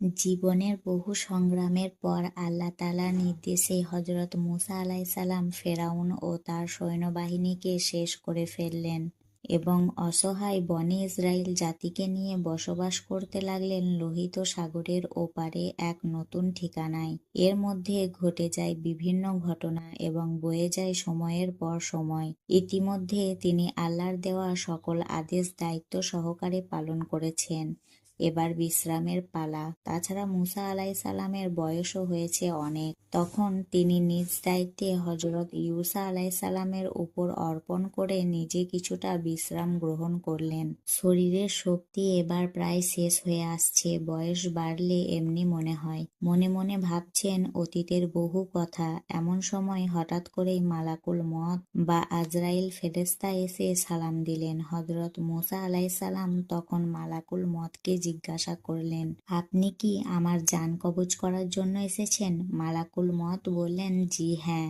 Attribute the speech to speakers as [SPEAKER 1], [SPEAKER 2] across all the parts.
[SPEAKER 1] জীবনের বহু সংগ্রামের পর আল্লাহ তাআলার নির্দেশে হযরত মুসা আলাইহিসসালাম ফেরাউন ও তার সৈন্যবাহিনীকে শেষ করে ফেললেন এবং অসহায় বনী ইসরাইল জাতিকে নিয়ে বসবাস করতে লাগলেন লোহিত সাগরের ওপারে এক নতুন ঠিকানায়। এর মধ্যে ঘটে যায় বিভিন্ন ঘটনা এবং বয়ে যায় সময়ের পর সময়। ইতিমধ্যে তিনি আল্লাহর দেওয়া সকল আদেশ দায়িত্ব সহকারে পালন করেছেন। এবার বিশ্রামের পালা। তাছাড়া মুসা আলাইসাল্লামের বয়সও হয়েছে অনেক। তখন তিনি নিজ দায়িত্বে হযরত ইউসা আলাইসাল্লামের উপর অর্পণ করে নিজে কিছুটা বিশ্রাম গ্রহণ করলেন। শরীরের শক্তি এবার প্রায় শেষ হয়ে আসছে। বয়স বাড়লে এমনি মনে হয়। মনে মনে ভাবছেন অতীতের বহু কথা। এমন সময় হঠাৎ করেই মালাকুল মওত বা আজরাইল ফেরেশতা এসে সালাম দিলেন। হযরত মুসা আলাইসাল্লাম তখন মালাকুল মওতকে জিজ্ঞাসা করলেন, আপনি কি আমার জান কবজ করার জন্য এসেছেন? মালাকুল মওত বললেন, জি হ্যাঁ,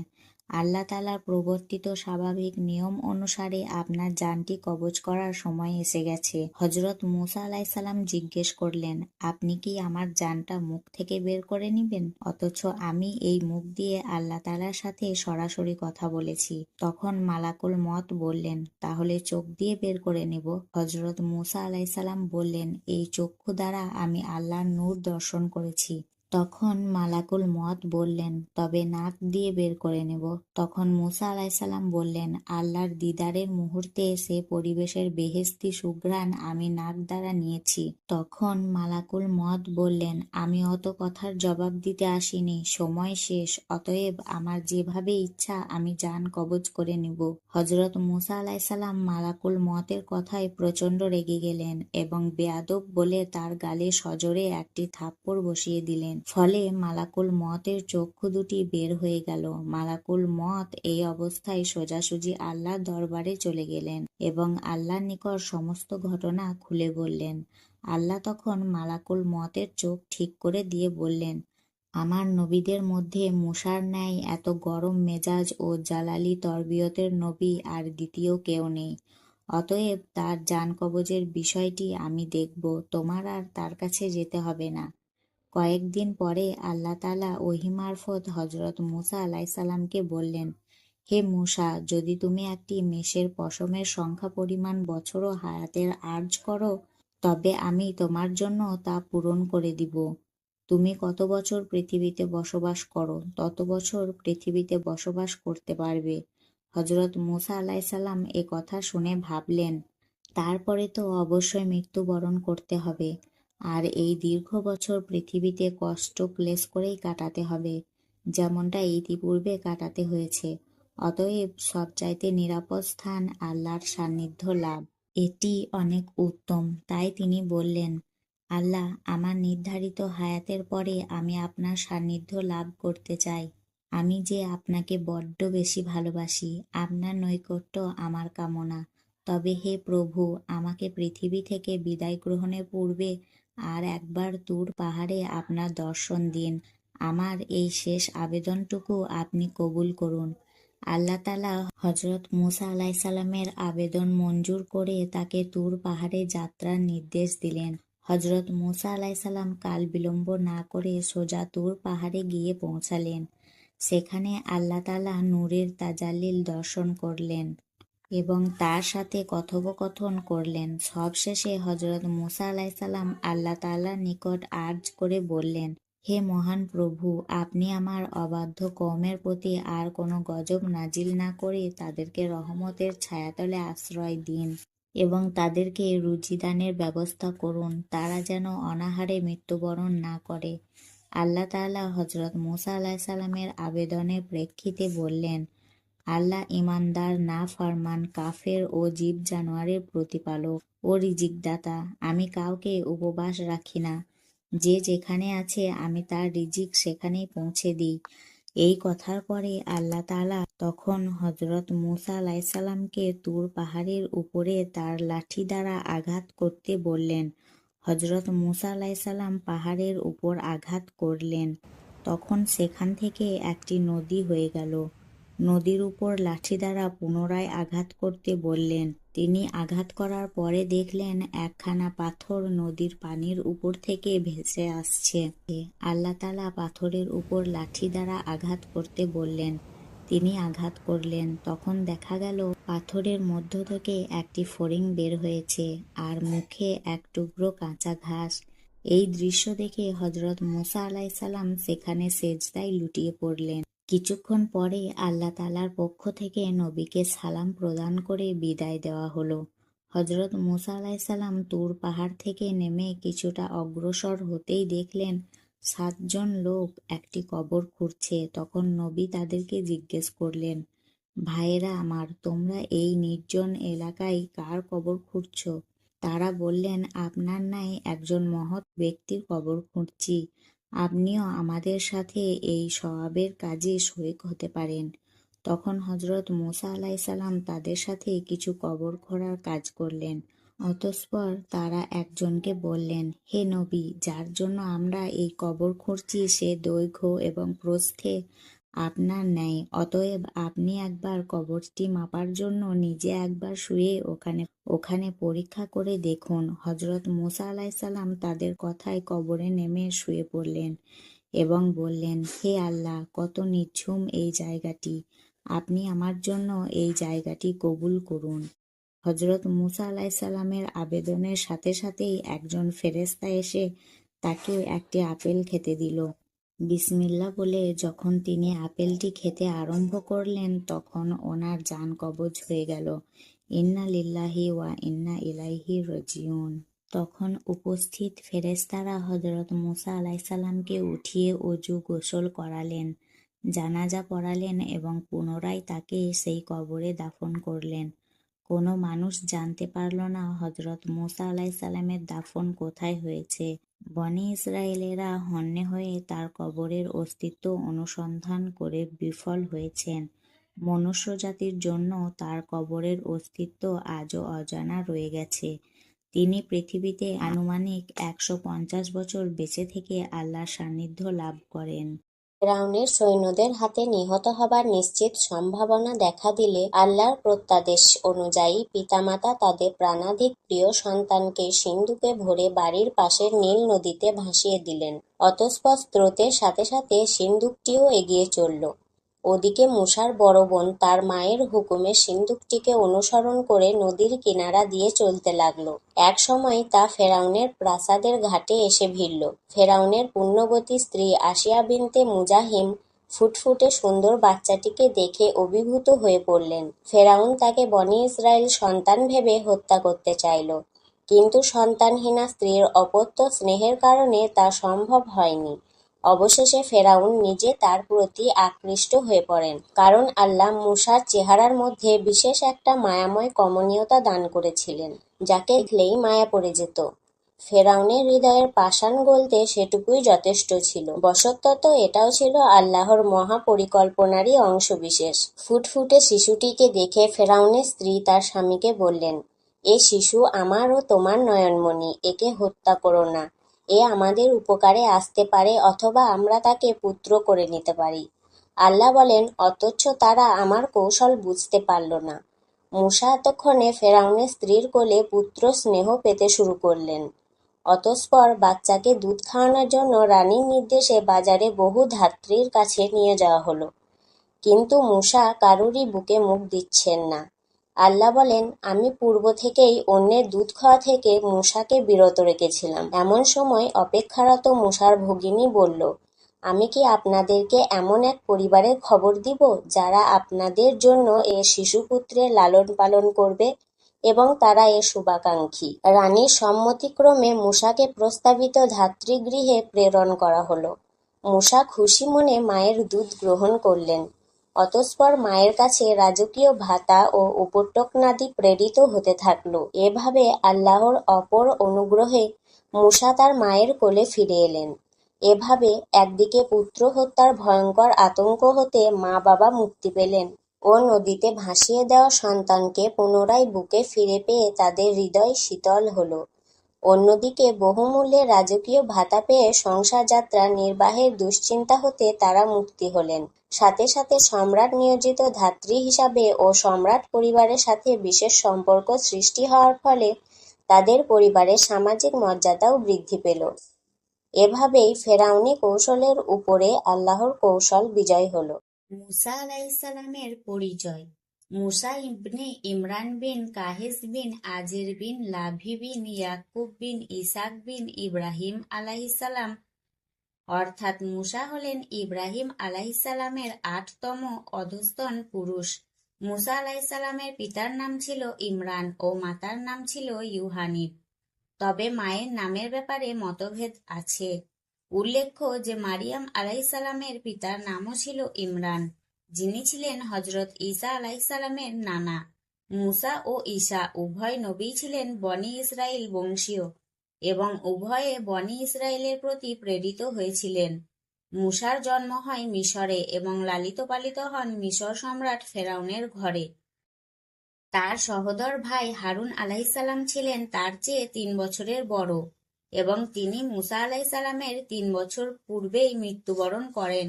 [SPEAKER 1] আল্লাহ তাআলার প্রবর্তিত স্বাভাবিক নিয়ম অনুসারে আপনার জানটি কবজ করার সময় এসে গেছে। হযরত মুসা আলাইহিসসালাম জিজ্ঞেস করলেন, আপনি কি আমার জানটা মুখ থেকে বের করে নিবেন? অথচ আমি এই মুখ দিয়ে আল্লাহ তাআলার সাথে সরাসরি কথা বলেছি। তখন মালাকুল মওত বললেন, তাহলে চোখ দিয়ে বের করে নিব। হযরত মুসা আলাইহিসসালাম বললেন, এই চক্ষু দ্বারা আমি আল্লাহর নূর দর্শন করেছি। তখন মালাকুল মওত বললেন, তবে নাক দিয়ে বের করে নেব। তখন মুসা আলাইহিসসালাম বললেন, আল্লাহর দিদারের মুহূর্তে সে পরিবেশের বেহেশতি সুঘ্রাণ আমি নাক দ্বারা নিয়েছি। তখন মালাকুল মওত বললেন, আমি অত কথার জবাব দিতে আসিনি, সময় শেষ, অতএব আমার যেভাবে ইচ্ছা আমি জান কবজ করে নিব। হযরত মুসা আলাইহিসসালাম মালাকুল মওতের কথায় প্রচণ্ড রেগে গেলেন এবং বেয়াদব বলে তার গালে সজোরে একটি থাপ্পড় বসিয়ে দিলেন। ফলে মালাকুল মওতের চক্ষু দুটি বের হয়ে গেল। মালাকুল মওত এই অবস্থায় সোজাসুজি আল্লাহর দরবারে চলে গেলেন এবং আল্লাহর নিকট সমস্ত ঘটনা খুলে বললেন। আল্লাহ তখন মালাকুল মওতের চোখ ঠিক করে দিয়ে বললেন, আমার নবীদের মধ্যে মূসার ন্যায় এত গরম মেজাজ ও জালালি তরবিয়তের নবী আর দ্বিতীয় কেউ নেই। অতএব তার জান কবজের বিষয়টি আমি দেখব, তোমার আর তার কাছে যেতে হবে না। কয়েকদিন পরে আল্লাহ তাআলা ওহী মারফত হযরত মুসা আলাইহিসসালামকে বললেন, হে মুসা, যদি তুমি একটি মেষের পশমের সংখ্যা পরিমাণ বছরও হায়াতের আর্জ করো, তবে আমি তোমার জন্য তা পূরণ করে দিব। তুমি কত বছর পৃথিবীতে বসবাস করো, তত বছর পৃথিবীতে বসবাস করতে পারবে। হযরত মুসা আলাইহিসসালাম এ কথা শুনে ভাবলেন, তারপরে তো অবশ্যই মৃত্যুবরণ করতে হবে, আর এই দীর্ঘ বছর পৃথিবীতে কষ্ট ক্লেশ করেই কাটাতে হবে, যেমনটা ইতিপূর্বে কাটাতে হয়েছে। অতএব সবচাইতে নিরাপদ স্থান আল্লাহর সান্নিধ্য লাভ, এটি অনেক উত্তম। তাই তিনি বললেন, আল্লাহ, আমার নির্ধারিত হায়াতের পরে আমি আপনার সান্নিধ্য লাভ করতে চাই। আমি যে আপনাকে বড্ড বেশি ভালোবাসি, আপনার নৈকট্য আমার কামনা। তবে হে প্রভু, আমাকে পৃথিবী থেকে বিদায় গ্রহণের পূর্বে আর একবার তুর পাহাড়ে আপনার দর্শন দিন। আমার এই শেষ আবেদনটুকু আপনি কবুল করুন। আল্লাহ তাআলা হযরত মুসা আলাইহিসসালামের আবেদন মঞ্জুর করে তাকে তুর পাহাড়ে যাত্রার নির্দেশ দিলেন। হযরত মুসা আলাইহিসসালাম কাল বিলম্ব না করে সোজা তুর পাহাড়ে গিয়ে পৌঁছালেন। সেখানে আল্লাহ তাআলা নূরের তাজাল্লিল দর্শন করলেন এবং তার সাথে কথোপকথন করলেন। সবশেষে হযরত মুসা আলাইহিসসালাম আল্লাহ তাআলার নিকট আর্জ করে বললেন, হে মহান প্রভু, আপনি আমার অবাধ্য কওমের প্রতি আর কোনো গজব নাজিল না করে তাদেরকে রহমতের ছায়াতলে আশ্রয় দিন এবং তাদেরকে রুজিদানের ব্যবস্থা করুন, তারা যেন অনাহারে মৃত্যুবরণ না করে। আল্লাহ তাআলা হযরত মুসা আলাইহিসসালামের আবেদনের প্রেক্ষিতে বললেন, আল্লাহ ঈমানদার, নাফরমান, কাফের ও জীব জানোয়ারের প্রতিপালক ও রিজিকদাতা। আমি কাউকে উপবাস রাখি না। যে যেখানে আছে আমি তার রিজিক সেখানেই পৌঁছে দিই। এই কথার পরে আল্লাহ তাআলা তখন হযরত মুসা আলাইহিসসালামকে তুর পাহাড়ের উপরে তার লাঠি দ্বারা আঘাত করতে বললেন। হযরত মুসা আলাইহিসসালাম পাহাড়ের উপর আঘাত করলেন। তখন সেখান থেকে একটি নদী হয়ে গেল। নদীর উপর লাঠি দ্বারা পুনরায় আঘাত করতে বললেন। তিনি আঘাত করার পরে দেখলেন একখানা পাথর নদীর পানির উপর থেকে ভেসে আসছে। আল্লাহ তাআলা পাথরের উপর লাঠি দ্বারা আঘাত করতে বললেন। তিনি আঘাত করলেন। তখন দেখা গেল পাথরের মধ্য থেকে একটি ফড়িং বের হয়েছে আর মুখে এক টুকরো কাঁচা ঘাস। এই দৃশ্য দেখে হযরত মুসা আলাইহিসসালাম সেখানে সেজদায় লুটিয়ে পড়লেন। কিছুক্ষণ পরে আল্লাহ তাআলার পক্ষ থেকে নবীকে সালাম প্রদান করে বিদায় দেওয়া হলো। হযরত মুসা আলাইহিসসালাম তুর পাহাড় থেকে নেমে কিছুটা অগ্রসর হতেই দেখলেন ৭ জন লোক একটি কবর খুঁড়ছে। তখন নবী তাদেরকে জিজ্ঞেস করলেন, ভাইয়েরা আমার, তোমরা এই নির্জন এলাকায় কার কবর খুঁড়ছ? তারা বললেন, আপনার ন্যায় একজন মহৎ ব্যক্তির কবর খুঁড়ছি। আপনিও আমাদের সাথে এই সওয়াবের কাজে শরীক হতে পারেন। তখন হযরত মুসা আলাইহিসসালাম তাদের সাথে কিছু কবর খোঁড়ার কাজ করলেন। অতঃপর তারা একজনকে বললেন, হে নবী, যার জন্য আমরা এই কবর খুঁড়ছি সে দৈর্ঘ্য এবং প্রস্থে আপনার ন্যায়। অতএব আপনি একবার কবরটি মাপার জন্য নিজে একবার শুয়ে ওখানে পরীক্ষা করে দেখুন। হযরত মুসা আলাইহিসসালাম তাদের কথায় কবরে নেমে শুয়ে পড়লেন এবং বললেন, হে আল্লাহ, কত নিঝুম এই জায়গাটি! আপনি আমার জন্য এই জায়গাটি কবুল করুন। হযরত মুসা আলাইহিসসালামের আবেদনের সাথে সাথেই একজন ফেরেশতা এসে তাকে একটি আপেল খেতে দিল। বিসমিল্লাহ বলে যখন তিনি আপেলটি খেতে আরম্ভ করলেন তখন ওনার জান কবজ হয়ে গেল। ইন্না লিল্লাহি ওয়া ইন্না ইলাইহি রাজিউন। তখন উপস্থিত ফেরেশতারা হযরত মুসা আলাইহিসসালামকে উঠিয়ে ওযু গোসল করালেন, জানাজা পড়ালেন এবং পুনরায় তাকে সেই কবরে দাফন করলেন। কোনো মানুষ জানতে পারল না হযরত মুসা আলাইহিসসালামের দাফন কোথায় হয়েছে। বনী ইসরায়েলেরা হন্যে হয়ে তার কবরের অস্তিত্ব অনুসন্ধান করে বিফল হয়েছেন। মনুষ্য জাতির জন্য তার কবরের অস্তিত্ব আজও অজানা রয়ে গেছে। তিনি পৃথিবীতে আনুমানিক ১৫০ বছর বেঁচে থেকে আল্লাহর সান্নিধ্য লাভ করেন।
[SPEAKER 2] ফেরাউনের সৈন্যদের হাতে নিহত হবার নিশ্চিত সম্ভাবনা দেখা দিলে আল্লাহর প্রত্যাদেশ অনুযায়ী পিতামাতা তাদের প্রাণাধিক প্রিয় সন্তানকে সিন্ধুকে ভরে বাড়ির পাশের নীল নদীতে ভাসিয়ে দিলেন। অতঃপর স্রোতের সাথে সাথে সিন্ধুকটিও এগিয়ে চলল। ওদিকে মূসার বড় বোন তার মায়ের হুকুমে সিন্ধুকটিকে অনুসরণ করে নদীর কিনারা দিয়ে চলতে লাগল। এক সময় তা ফেরাউনের প্রাসাদের ঘাটে এসে ভিড়ল। ফেরাউনের পুণ্যবতী স্ত্রী আসিয়া বিনতে মুজাহিম ফুটফুটে সুন্দর বাচ্চাটিকে দেখে অভিভূত হয়ে পড়লেন। ফেরাউন তাকে বনী ইসরায়েল সন্তান ভেবে হত্যা করতে চাইল, কিন্তু সন্তানহীনা স্ত্রীর অপত্য স্নেহের কারণে তা সম্ভব হয়নি। অবশেষে ফেরাউন নিজে তার প্রতি আকৃষ্ট হয়ে পড়েন, কারণ আল্লাহ মূসার চেহারার মধ্যে বিশেষ একটা মায়াময় কমনীয়তা দান করেছিলেন, যাকে দেখলেই মায়া পড়ে যেত। ফেরাউনের হৃদয়ের পাষাণ গলতে সেটুকুই যথেষ্ট ছিল। বশতত এটাও ছিল আল্লাহর মহা পরিকল্পনারই অংশবিশেষ। ফুটফুটে শিশুটিকে দেখে ফেরাউনের স্ত্রী তার স্বামীকে বললেন, এ শিশু আমার ও তোমার নয়নমণি, একে হত্যা করো না। এ আমাদের উপকারে আসতে পারে অথবা আমরা তাকে পুত্র করে নিতে পারি। আল্লাহ বলেন, অথচ তারা আমার কৌশল বুঝতে পারল না। মূসা এতক্ষণে ফেরাউনের স্ত্রীর কোলে পুত্র স্নেহ পেতে শুরু করলেন। অতঃপর বাচ্চাকে দুধ খাওয়ানোর জন্য রানীর নির্দেশে বাজারে বহু ধাত্রীর কাছে নিয়ে যাওয়া হলো, কিন্তু মূসা কারুরই বুকে মুখ দিচ্ছেন না। আল্লাহ বলেন, আমি পূর্ব থেকেই অন্যের দুধ খাওয়া থেকে মূসাকে বিরত রেখেছিলাম। এমন সময় অপেক্ষারত মূসার ভগিনী বলল, আমি কি আপনাদেরকে এমন এক পরিবারের খবর দিব যারা আপনাদের জন্য এ শিশুপুত্রের লালন পালন করবে এবং তারা এর শুভাকাঙ্ক্ষী। রানীর সম্মতিক্রমে মূসাকে প্রস্তাবিত ধাত্রীগৃহে প্রেরণ করা হলো। মূসা খুশি মনে মায়ের দুধ গ্রহণ করলেন। অতঃপর মায়ের কাছে রাজকীয় ভাতা ও উপটকনাদি প্রেরিত হতে থাকল। এভাবে আল্লাহর অপর অনুগ্রহে মূসা তার মায়ের কোলে ফিরে এলেন। এভাবে একদিকে পুত্র হত্যার ভয়ঙ্কর আতঙ্ক হতে মা বাবা মুক্তি পেলেন ও নদীতে ভাসিয়ে দেওয়া সন্তানকে পুনরায় বুকে ফিরে পেয়ে তাদের হৃদয় শীতল হল। অন্যদিকে বহুমূল্যে রাজকীয় ভাতা পেয়ে সংসার যাত্রা নির্বাহের দুশ্চিন্তা হতে তারা মুক্তি হলেন। সাথে সাথে সম্রাট নিয়োজিত ধাত্রী হিসাবে ও সম্রাট পরিবারের সাথে বিশেষ সম্পর্ক সৃষ্টি হওয়ার ফলে তাদের পরিবারের সামাজিক মর্যাদাও বৃদ্ধি পেল। এভাবেই ফেরাউনি কৌশলের উপরে আল্লাহর কৌশল বিজয় হল।
[SPEAKER 1] মুসা আলাইসালামের পরিচয়। মুসা ইবনে ইমরান বিন কাহেস বিন আজির বিন লাভি বিন ইয়াকুব বিন ইসাক বিন ইব্রাহিম আলাইসালাম অর্থাৎ মুসা হলেন ইব্রাহিম আলাইসালামের ৮তম অধস্তন পুরুষ। মুসা আলাইসালামের পিতার নাম ছিল ইমরান ও মাতার নাম ছিল ইউহানিব। তবে মায়ের নামের ব্যাপারে মতভেদ আছে। উল্লেখ্য যে মারিয়াম আলাইসালামের পিতার নামও ছিল ইমরান, যিনি ছিলেন হজরত ঈসা আলাইসালামের নানা। মুসা ও ঈসা উভয় নবী ছিলেন বনি ইসরাইল বংশীয় এবং উভয়ে বনি ইসরাইলের প্রতি প্রেরিত হয়েছিলেন। মুসার জন্ম হয় মিশরে এবং লালিত পালিত হন মিশর সম্রাট ফেরাউনের ঘরে। তার সহোদর ভাই হারুন আলাইসাল্লাম ছিলেন তার চেয়ে ৩ বছরের বড় এবং তিনি মুসা আলাইসাল্লামের ৩ বছর পূর্বেই মৃত্যুবরণ করেন।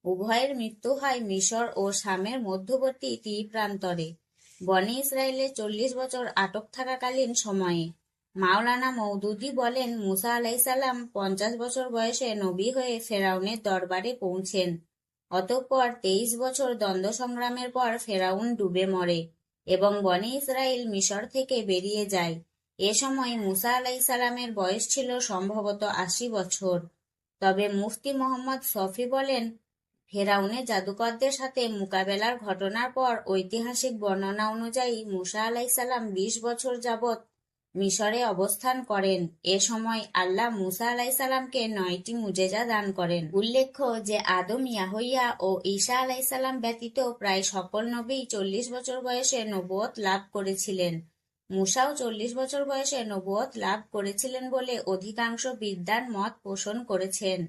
[SPEAKER 1] উভয়ের মৃত্যু হয় মিশর ও শামের মধ্যবর্তী তীরপ্রান্তরে বনি ইসরায়েলের ৪০ বছর আটক থাকাকালীন সময়ে। মাওলানা মওদুদী বলেন, মুসা আলাইসাল্লাম ৫০ বছর বয়সে নবী হয়ে ফেরাউনের দরবারে পৌঁছেন। অতঃপর ২৩ বছর দ্বন্দ্ব সংগ্রামের পর ফেরাউন ডুবে মরে এবং বনি ইসরাইল মিশর থেকে বেরিয়ে যায়। এ সময় মুসা আলাইসাল্লামের বয়স ছিল সম্ভবত ৮০ বছর। তবে মুফতি মোহাম্মদ শফি বলেন, ফেরাউনের জাদুকরদের সাথে মোকাবেলার ঘটনার পর ঐতিহাসিক বর্ণনা অনুযায়ী মুসা আলাইসাল্লাম ২০ বছর যাবৎ মিশরে অবস্থান করেন। এ সময় আল্লাহ মুসা আলাইসাল্লামকে ৯টি মুজেজা দান করেন। উল্লেখ্য যে আদম, ইয়াহইয়া ও ঈসা আলাইসাল্লাম ব্যতীত প্রায় সকল নবী ৪০ বছর বয়সে নবুয়ত লাভ করেছিলেন। মুসাও ৪০ বছর বয়সে নবুয়ত লাভ করেছিলেন বলে অধিকাংশ বিদ্বান মত পোষণ করেছেন।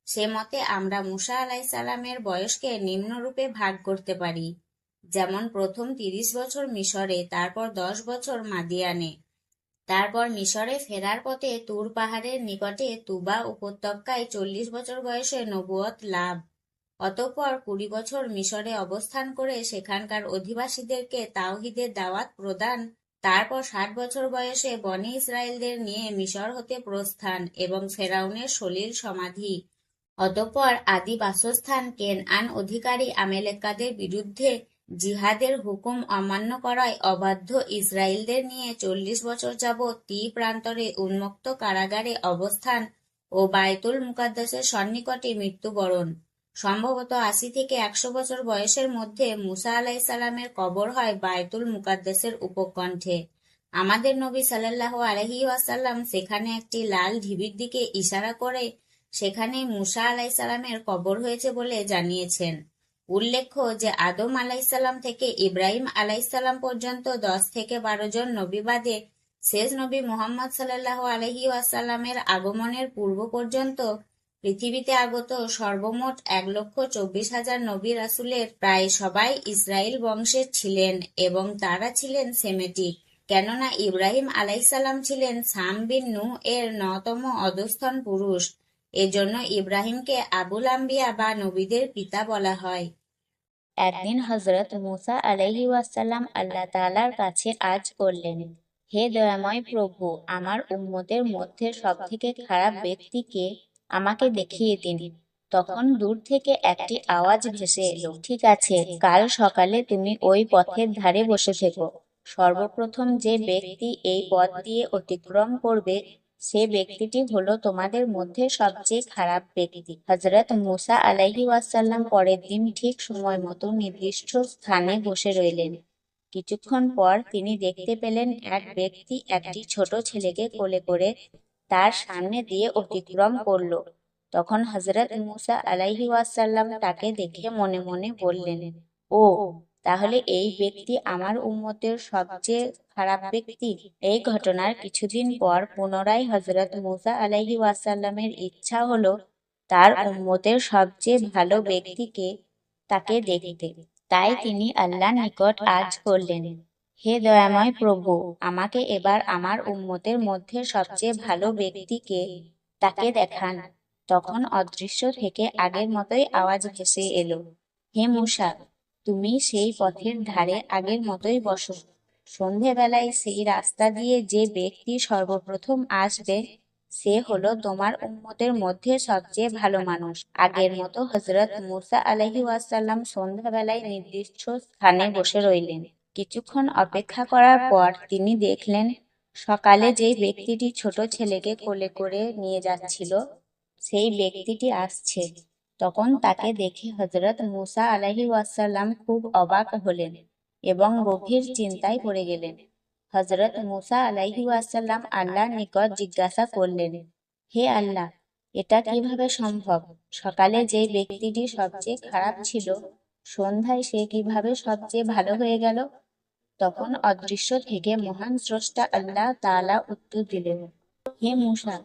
[SPEAKER 1] সে মতে আমরা মুসা আলাইসাল্লামের বয়সকে নিম্নরূপে ভাগ করতে পারি, যেমন প্রথম ৩০ বছর মিশরে, তারপর ১০ বছর মাদিয়ানে, তারপর মিশরে ফেরার পথে তুর পাহাড়ের নিকটে তুবা উপত্যকায় ৪০ বছর বয়সে নবুয়ত লাভ, অতঃপর ২০ বছর মিশরে অবস্থান করে সেখানকার অধিবাসীদেরকে তাওহীদের দাওয়াত প্রদান, তারপর ৬০ বছর বয়সে বনি ইসরায়েলদের নিয়ে মিশর হতে প্রস্থান এবং ফেরাউনের সলিল সমাধি, অতঃপর আদি বাসস্থান কেনআন অধিকারী আমেলেকাদের বিরুদ্ধে জিহাদের হুকুম অমান্য করায় অবাধ্য ইসরায়েলদের নিয়ে ৪০ বছর যাবৎ তীরপ্রান্তরে উন্মুক্ত কারাগারে অবস্থান ও বায়তুল মুকাদ্দাসের সন্নিকটে মৃত্যুবরণ। সম্ভবত ৮০ থেকে ১০০ বছর বয়সের মধ্যে মুসা আলাইসাল্লামের কবর হয় বায়তুল মুকাদ্দাসের উপকণ্ঠে। আমাদের নবী সাল্লাল্লাহু আলাইহি ওয়াসাল্লাম সেখানে একটি লাল ঢিবির দিকে ইশারা করে সেখানেই মুসা আলাইসাল্লামের কবর হয়েছে বলে জানিয়েছেন। উল্লেখ্য যে আদম আলাইসাল্লাম থেকে ইব্রাহিম আলাইসাল্লাম পর্যন্ত ১০ থেকে ১২ জন নবী বাদে শেষ নবী মুহাম্মদ সাল্লাল্লাহু আলাইহি ওয়াসাল্লামের আগমনের পূর্ব পর্যন্ত পৃথিবীতে আগত সর্বমোট ১,২৪,০০০ নবী রাসূলের প্রায় সবাই ইসরাইল বংশের ছিলেন এবং তারা ছিলেন সেমেটিক, কেননা ইব্রাহিম আলাইসাল্লাম ছিলেন সাম বিন নূহ এর ৯তম অধস্তন পুরুষ। এজন্য ইব্রাহিমকে আবুল আম্বিয়া বা নবীদের পিতা বলা হয়।
[SPEAKER 3] একদিন হযরত মুসা আলাইহি ওয়াসাল্লাম আল্লাহ তাআলার কাছে আরজ করলেন, হে দয়াময় প্রভু, আমার উম্মতের মধ্যে সবথেকে খারাপ ব্যক্তিকে আমাকে দেখিয়ে দিন। তখন দূর থেকে একটি আওয়াজ ভেসে এলো, ঠিক আছে, কাল সকালে তুমি ওই পথের ধারে বসে থেকো। সর্বপ্রথম যে ব্যক্তি এই পথ দিয়ে অতিক্রম করবে সে ব্যক্তিটি হলো তোমাদের মধ্যে সবচেয়ে খারাপ ব্যক্তি। হযরত মুসা আলাইহি ওয়াসাল্লাম পরের দিন ঠিক সময় মতো নির্দিষ্ট স্থানে বসে রইলেন। কিছুক্ষণ পর তিনি দেখতে পেলেন এক ব্যক্তি একটি ছোট ছেলেকে কোলে করে তার সামনে দিয়ে অতিক্রম করলো। তখন হযরত মুসা আলাইহি ওয়াসাল্লাম তাকে দেখে মনে মনে বললেন, ও, তাহলে এই ব্যক্তি আমার উম্মতের সবচেয়ে খারাপ ব্যক্তি। এই ঘটনার কিছুদিন পর পুনরায় হযরত মুসা আলাইহি ওয়াসাল্লামের ইচ্ছা হলো তার উম্মতের সবচেয়ে ভালো ব্যক্তিকে তাকে দেখতে। তাই তিনি আল্লাহর নিকট আরজ করলেন, হে দয়াময় প্রভু, আমাকে এবার আমার উম্মতের মধ্যে সবচেয়ে ভালো ব্যক্তিকে তাকে দেখান। তখন অদৃশ্য থেকে আগের মতোই আওয়াজ ভেসে এলো, হে মূসা, তুমি সেই পথের ধারে আগের মতোই বসো। সন্ধেবেলায় সেই রাস্তা দিয়ে যে ব্যক্তি সর্বপ্রথম আসবে সে হলো তোমার উম্মতের মধ্যে সবচেয়ে ভালো মানুষ। আগের মতো হযরত মুসা আলাইহি ওয়াসাল্লাম সন্ধ্যাবেলায় নির্দিষ্ট স্থানে বসে রইলেন। কিছুক্ষণ অপেক্ষা করার পর তিনি দেখলেন সকালে যেই ব্যক্তিটি ছোট ছেলেকে কোলে করে নিয়ে যাচ্ছিল সেই ব্যক্তিটি আসছে। তখন তাকে দেখে হযরত মুসা আলাইহি ওয়াসাল্লাম খুব অবাক হলেন এবং গভীর চিন্তায় পড়ে গেলেন। হযরত মুসা আলাইহি ওয়াসাল্লাম আল্লাহর নিকট জিজ্ঞাসা করলেন, হে আল্লাহ, এটা কিভাবে সম্ভব? সকালে যে ব্যক্তিটি সবচেয়ে খারাপ ছিল সন্ধ্যায় সে কিভাবে সবচেয়ে ভালো হয়ে গেল? তখন অদৃশ্য থেকে মহান স্রষ্টা আল্লাহ তাআলা উত্তর দিলেন, হে মূসা,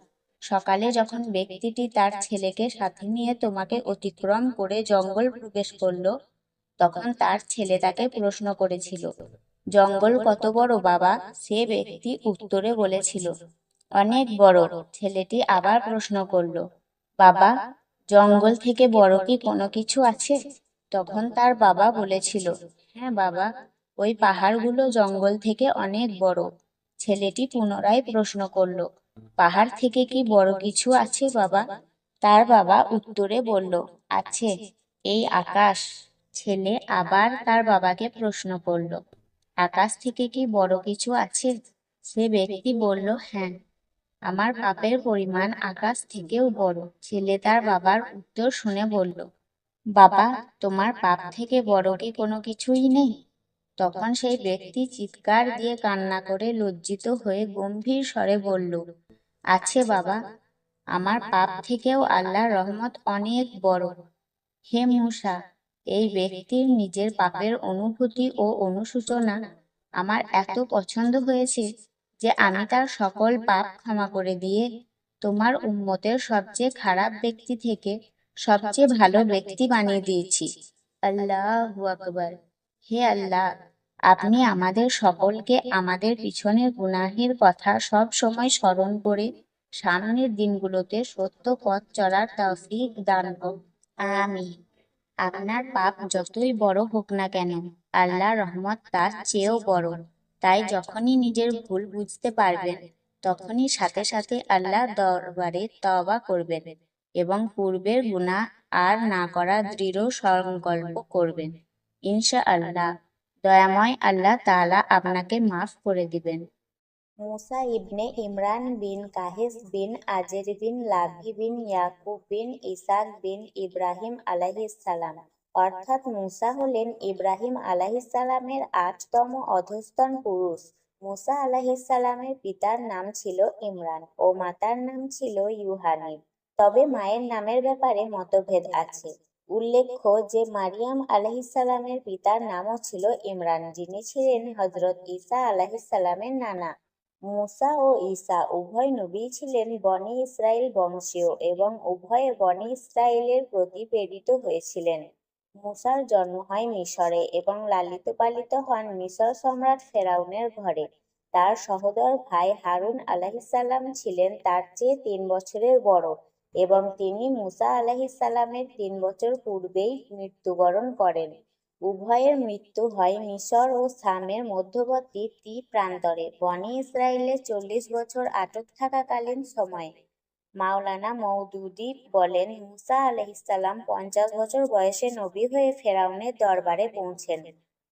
[SPEAKER 3] সকালে যখন ব্যক্তিটি তার ছেলেকে সাথে নিয়ে তোমাকে অতিক্রম করে জঙ্গল প্রবেশ করলো তখন তার ছেলে তাকে প্রশ্ন করেছিল, জঙ্গল কত বড় বাবা? সে ব্যক্তি উত্তরে বলেছিল, অনেক বড়। ছেলেটি আবার প্রশ্ন করলো, বাবা, জঙ্গল থেকে বড় কি কোনো কিছু আছে? তখন তার বাবা বলেছিল, হ্যাঁ বাবা, ওই পাহাড়গুলো জঙ্গল থেকে অনেক বড়। ছেলেটি পুনরায় প্রশ্ন করলো, পাহাড় থেকে কি বড় কিছু আছে বাবা? তার বাবা উত্তরে বলল, আছে, এই আকাশ। ছেলে আবার তার বাবাকে প্রশ্ন করল, আকাশ থেকে কি বড় কিছু আছে? সে ব্যক্তি বলল, হ্যাঁ, আমার পাপের পরিমাণ আকাশ থেকেও বড়। ছেলে তার বাবার উত্তর শুনে বলল, বাবা, তোমার পাপ থেকে বড় কি কোনো কিছুই নেই? তখন সেই ব্যক্তি চিৎকার দিয়ে কান্না করে লজ্জিত হয়ে গম্ভীর স্বরে বলল, আছে বাবা, আমার পাপ থেকেও আল্লাহর রহমত অনেক বড়। হে মূসা, এই ব্যক্তির নিজের পাপের অনুভূতি ও অনুশোচনা আমার এত পছন্দ হয়েছে যে আমি তার সকল পাপ ক্ষমা করে দিয়ে তোমার উম্মতের সবচেয়ে খারাপ ব্যক্তি থেকে সবচেয়ে ভালো ব্যক্তি বানিয়ে দিয়েছি। আল্লাহু আকবার। হে আল্লাহ, আপনি আমাদের সকলকে আমাদের পিছনের গুনাহের কথা সব সময় স্মরণ করে সামনের দিনগুলোতে সত্য পথ চলার তৌফিক দান করুন। আমিন। আপনার পাপ যতই বড় হোক না কেন, আল্লাহর রহমত তার চেয়েও বড়। তাই যখনই নিজের ভুল বুঝতে পারবেন তখনই সাথে সাথে আল্লাহর দরবারে তওবা করবেন এবং পূর্বের গুনাহ আর না করার দৃঢ় সংকল্প করবেন। ইনশাআল্লাহ দয়াময় আল্লাহ তাআলা আপনাকে মাফ করে দিবেন।
[SPEAKER 2] মুসা ইবনে ইমরান বিন কাহিস বিন আজের বিন লাভি বিন ইয়াকুব বিন ইসাক বিন ইব্রাহিম আলাইহিসসালাম, অর্থাৎ মুসা হলেন ইব্রাহিম আলাইহিসসালামের 8তম অধস্তন পুরুষ। মুসা আলাইহিসসালামের পিতার নাম ছিল ইমরান ও মাতার নাম ছিল ইউহানিব। তবে মায়ের নামের ব্যাপারে মতভেদ আছে। উল্লেখ্য যে মারিয়াম আলাইহিসসালামের পিতার নামও ছিল ইমরান, যিনি ছিলেন হযরত ঈসা আলাইহিসসালামের নানা। মুসা ও ঈসা উভয় নবীই ছিলেন বনী ইসরাইল বংশীয় এবং উভয়ে বনী ইসরাইলের প্রতি প্রেরিত হয়েছিলেন। মুসার জন্ম হয় মিশরে এবং লালিত পালিত হন মিশর সম্রাট ফেরাউনের ঘরে। তার সহোদর ভাই হারুন আলাইহিসসালাম ছিলেন তার চেয়ে 3 বছরের বড় এবং তিনি মুসা আলাইহিসসালামের 3 বছর পূর্বেই মৃত্যুবরণ করেন। উভয়ের মৃত্যু হয় মিশর ও শামের মধ্যবর্তী প্রান্তরে বনী ইসরাইলের 40 বছর আটক থাকাকালীন সময়ে। মাওলানা মওদুদী বলেন, মুসা আলাইহিসসালাম 50 বছর বয়সে নবী হয়ে ফেরাউনের দরবারে পৌঁছেন।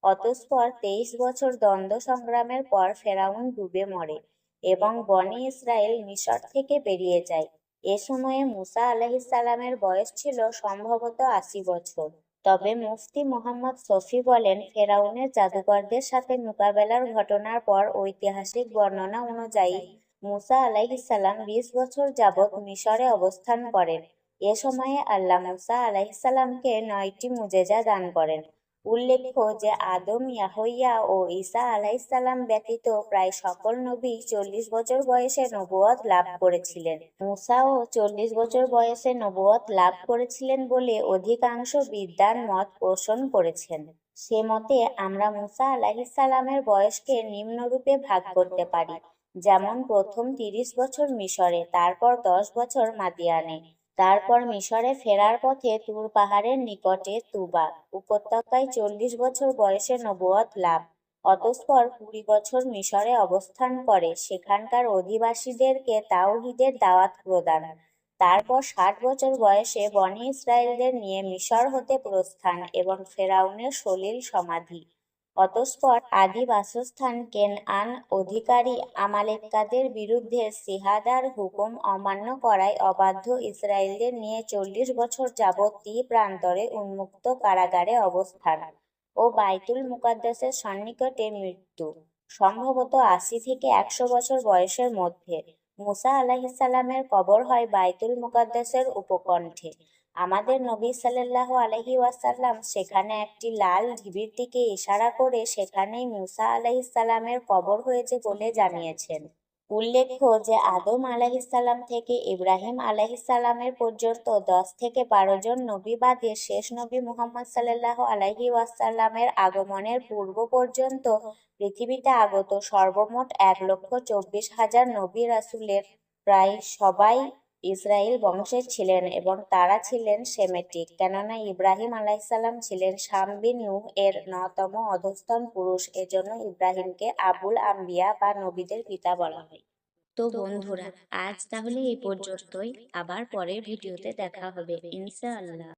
[SPEAKER 2] অতঃপর 23 বছর দ্বন্দ্ব সংগ্রামের পর ফেরাউন ডুবে মরে এবং বনী ইসরাইল মিশর থেকে বেরিয়ে যায়। এ সময়ে মুসা আলাইহিসসালামের বয়স ছিল সম্ভবত 80 বছর। তবে মুফতি মুহাম্মদ শফি বলেন, ফেরাউনের জাদুকরদের সাথে মোকাবেলার ঘটনার পর ঐতিহাসিক বর্ণনা অনুযায়ী মুসা আলাইহিসসালাম 20 বছর যাবৎ মিশরে অবস্থান করেন। এ সময়ে আল্লাহ মুসা আলাইহিসসালামকে 9টি মুজেজা দান করেন। উল্লেখ্য যে আদম, ইয়াহইয়া ও ঈসা আলাইহিসসালাম ব্যতীত প্রায় সকল নবী 40 বছর বয়সে নবুয়ত লাভ করেছিলেন। মুসাও 40 বছর বয়সে নবুয়ত লাভ করেছিলেন বলে অধিকাংশ বিদ্বান মত পোষণ করেছেন।
[SPEAKER 3] সে মতে আমরা মুসা আলাইহিসসালামের বয়সকে নিম্নরূপে ভাগ করতে পারি, যেমন প্রথম 30 বছর মিশরে, তারপর 10 বছর মাদিয়ানে, তারপর মিশরে ফেরার পথে তুর পাহাড়ের নিকটে তুবা উপত্যকায় 40 বছর বয়সে নবুয়ত লাভ, অতঃপর 20 বছর মিশরে অবস্থান করে সেখানকার অধিবাসীদেরকে তাওহীদের দাওয়াত প্রদান, তারপর 60 বছর বয়সে বনী ইসরায়েলদের নিয়ে মিশর হতে প্রস্থান এবং ফেরাউনের সলিল সমাধি, অতঃপর আদি বাসস্থান কেনআন অধিকারী আমালেক্কাদের বিরুদ্ধে সিহাদার হুকুম অমান্য করায় অবাধ্য ইসরায়েলদের নিয়ে 40 বছর যাবৎ প্রান্তরে উন্মুক্ত কারাগারে অবস্থান ও বাইতুল মুকাদ্দাসের সন্নিকটে মৃত্যু, সম্ভবত 80 থেকে 100 বছর বয়সের মধ্যে। মুসা আলাইহিসসালামের কবর হয় বাইতুল মুকাদ্দাসের উপকণ্ঠে। আমাদের নবী সাল্লাল্লাহু আলাইহি ওয়াসাল্লাম সেখানে একটি লাল ঢিবির দিকে ইশারা করে সেখানেই মুসা আলাইহিসসালামের কবর হয়েছে বলে জানিয়েছেন। উল্লেখ্য যে আদম আলাইহিসসালাম থেকে ইব্রাহিম আলাইহিসসালামের পর্যন্ত 10 থেকে 12 জন নবী বাদে শেষ নবী মুহাম্মদ সাল্লাল্লাহু আলাইহি ওয়াসাল্লামের আগমনের পূর্ব পর্যন্ত পৃথিবীতে আগত সর্বমোট 1,24,000 নবী রাসূলের প্রায় সবাই ইসরাইল বংশের ছিলেন এবং তারা ছিলেন সেমেটিক, কেননা ইব্রাহিম আলাইহিসসালাম ছিলেন শাম বিন নূহ এর 9তম অধস্তন পুরুষ, এজন্য ইব্রাহিমকে আবুল আম্বিয়া বা নবীদের পিতা বলা হয়। তো বন্ধুরা, আজ তাহলে এই পর্যন্তই, আবার পরের ভিডিওতে দেখা হবে ইনশাআল্লাহ।